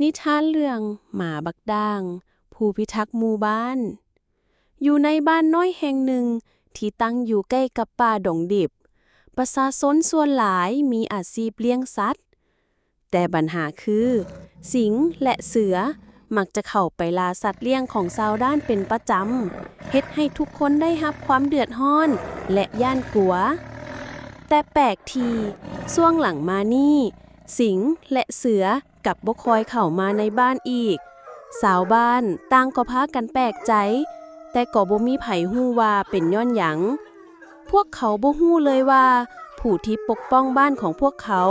นิทานเรื่องหมาบักด่างผู้พิทักษ์หมู่บ้านอยู่ในบ้านน้อยแห่งหนึ่งที่ตั้งอยู่ใกล้กับป่าดงดิบประชาชนส่วนหลายมีอาชีพเลี้ยงสัตว์แต่ปัญหาคือสิงห์และเสือมักจะเข้าไปล่าสัตว์เลี้ยงของชาวด้านเป็นประจำเฮ็ดให้ทุกคนได้รับความเดือดร้อนและย่านกลัวแต่แปลกทีช่วงหลังมานี่สิงห์และเสือกับบ่คอยเข้ามาในบ้านอีกชาวบ้านต่างก็พากันแปลกใจแต่ก็บ่มีไผฮู้ว่าเป็นย้อนหยังพวกเขาบ่ฮู้เลยว่าผู้ที่ปกป้องบ้านของพวกเขา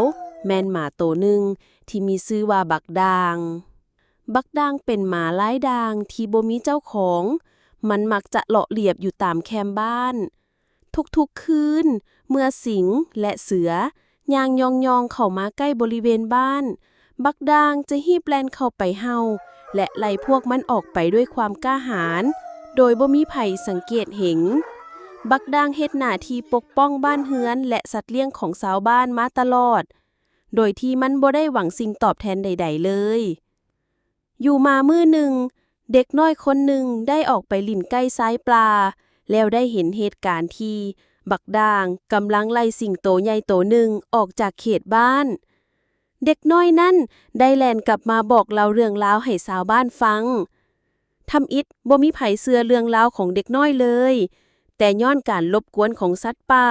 แม่นหมาตัวหนึ่งที่มีชื่อว่าบักด่างบักด่างเป็นหมาลายด่างที่บ่มีเจ้าของมันมักจะเลาะเลียบอยู่ตามแคมป์บ้านทุกๆคืนเมื่อสิงห์และเสือย่างยองๆเข้ามาใกล้บริเวณบ้านบักด่างจะฮีบแล่นเข้าไปเห่าและไล่พวกมันออกไปด้วยความกล้าหาญโดยบ่มีไผสังเกตเห็นบักด่างเฮ็ดหน้าที่ปกป้องบ้านเฮือนและสัตว์เลี้ยงของชาวบ้านมาตลอดโดยที่มันบ่ได้หวังสิ่งตอบแทนใดๆเลยอยู่มามื้อหนึ่งเด็กน้อยคนหนึ่งได้ออกไปลิ่นใกล้ซ้ายปลาแล้วได้เห็นเหตุการณ์ที่บักด่างกำลังไล่สิงโตใหญ่โตหนึ่งออกจากเขตบ้านเด็กน้อยนั่นได้แล่นกลับมาบอกเล่าเรื่องราวให้ชาวบ้านฟังทำอิฐบ่มีไผเชื่อเรื่องราวของเด็กน้อยเลยแต่ย้อนการรบกวนของสัตว์ป่า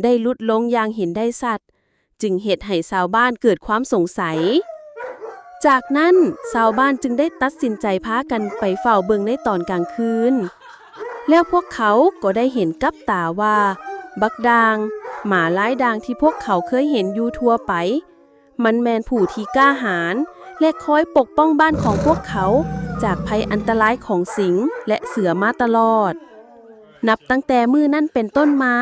ได้ลดลงอย่างเห็นได้ชัดจึงเฮ็ดให้ชาวบ้านเกิดความสงสัยจากนั้นชาวบ้านจึงได้ตัดสินใจพากันไปเฝ้าเบิ่งในตอนกลางคืนแล้วพวกเขาก็ได้เห็นกับตาว่าบักด่างหมาลายด่างที่พวกเขาเคยเห็นอยู่ทั่วไปมันแม่นผู้ที่กล้าหาญและคอยปกป้องบ้านของพวกเขาจากภัยอันตรายของสิงห์และเสือมาตลอดนับตั้งแต่มื้อนั้นเป็นต้นมา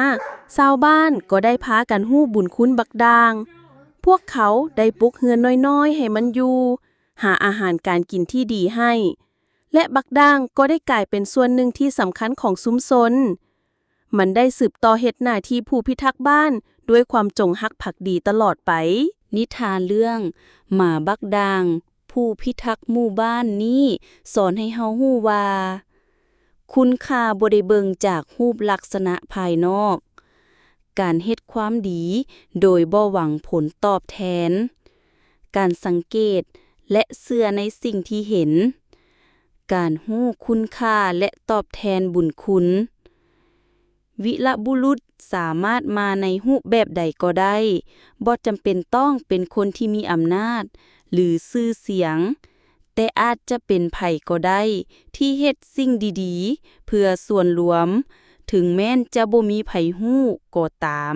ชาวบ้านก็ได้พากันฮู้บุญคุณบักด่างพวกเขาได้ปลุกเฮือนน้อยๆให้มันอยู่หาอาหารการกินที่ดีให้และบักด่างก็ได้กลายเป็นส่วนหนึ่งที่สำคัญของชุมชนมันได้สืบต่อเฮ็ดหน้าที่ผู้พิทักษ์บ้านด้วยความจงรักภักดีตลอดไปนิทานเรื่องหมาบักด่างผู้พิทักษ์หมู่บ้านนี้สอนให้เฮาฮู้ว่าคุณค่าบ่ได้เบิ่งจากรูปลักษณะภายนอกการเฮ็ดความดีโดยบ่หวังผลตอบแทนการสังเกตและเชื่อในสิ่งที่เห็นการฮู้คุณค่าและตอบแทนบุญคุณวิรบุรุษสามารถมาในรูปแบบใดก็ได้บ่จำเป็นต้องเป็นคนที่มีอำนาจหรือชื่อเสียงแต่อาจจะเป็นไผก็ได้ที่เฮ็ดสิ่งดีๆเพื่อส่วนรวมถึงแม้นจะบ่มีไผฮู้ก็ตาม